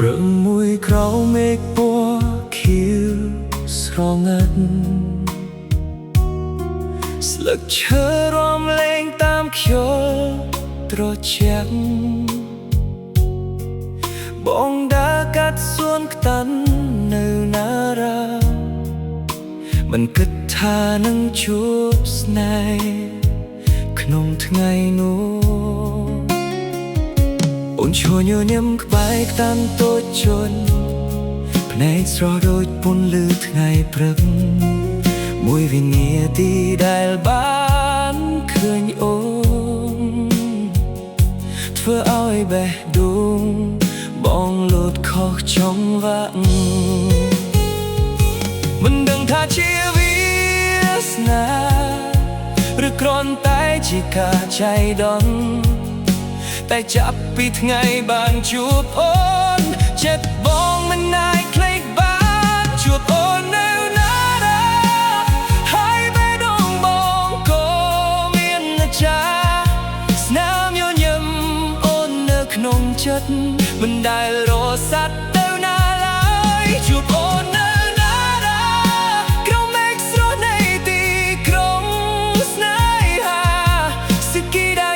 ព្រឹងមួយក្រោមមេឃពណ៌ខៀវស្រងាត់ស្លឹកឈើរំលែងតាមខ្យល់ត្រជាក់បងដើរកាត់សួនខ្តាន់នៅណារាមិនគិតថានឹងជួបស្នេហ៍ក្នុងថ្ងៃនោះអូនឈរញញឹមក្បែរខ្តាន់តូចជន់ភ្នែកស្រស់ដូចពន្លឺថ្ងៃព្រឹកមួយវិនាទីដែលបានឃើញអូនធ្វើឲ្យបេះដូងបងលោតខុសចង្វាក់មិនដឹងថាជាវាសនាឬគ្រាន់តែជាការចៃដន្យតែចាប់ពីថ្ងៃបានជួបអូនចិត្តបងមិនអាចភ្លេចបានជួបអូននៅណារាហើយបេះដូងបងក៏មានចាស្នាមញញឹមអូននៅក្នុងចិត្តមិនដែលរសាត់ទៅណាឡើយជួបអូននៅណារាក្រោមមេឃស្រស់នៃទីក្រុងស្នេហាសេចក្ដី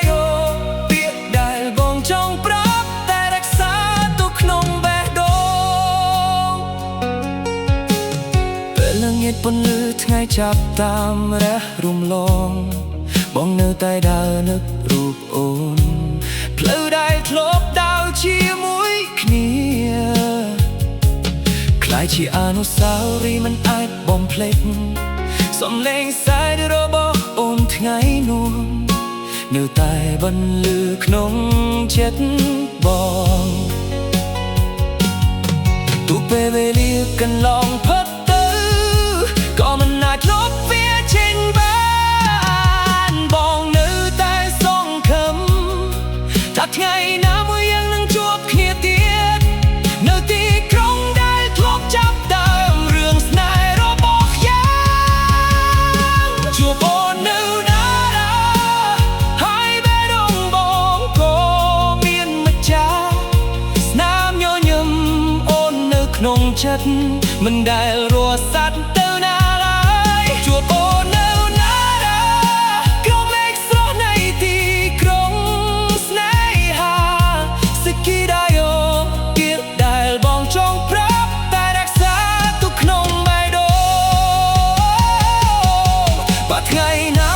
ពន្លឺថ្ងៃចាប់តាមរះរំលងបងនៅតែដើរនឹករូបអូនផ្លូវដែលធ្លាប់ដើរជាមួយគ្នាក្លាយជាអនុស្សាវរីយ៍មិនអាចបំភ្លេចសំឡេងសើចរបស់អូនថ្ងៃនោះនៅតែបន្លឺក្នុងចិត្តបងទូពេលវេលាកន្លងផុតក៏មិនអាចលុបវាចេញបានបងនៅតែសង្ឃឹមថាថ្ងៃណាមួយយើងនឹងជួបគ្នាទៀតនៅទីក្រុងដែលធ្លាប់ចាប់ដើមរឿងស្នេហ៍របស់យ៉ាងជួបអូននៅណារាហើយបេះដូងបងក៏មានម្ចាស់ស្នាមញញឹមអូននៅក្នុងចិត្តមិនដែលរសាត់ទៅណាជួបអូននៅណារាក្រោមមេឃស្រស់នៃទីក្រុងស្នេហាសេចក្ដីអូទៀតដែលបងចង់ប្រាប់តែរក្សាទុកក្នុងបេះដូងបើថ្ងៃណា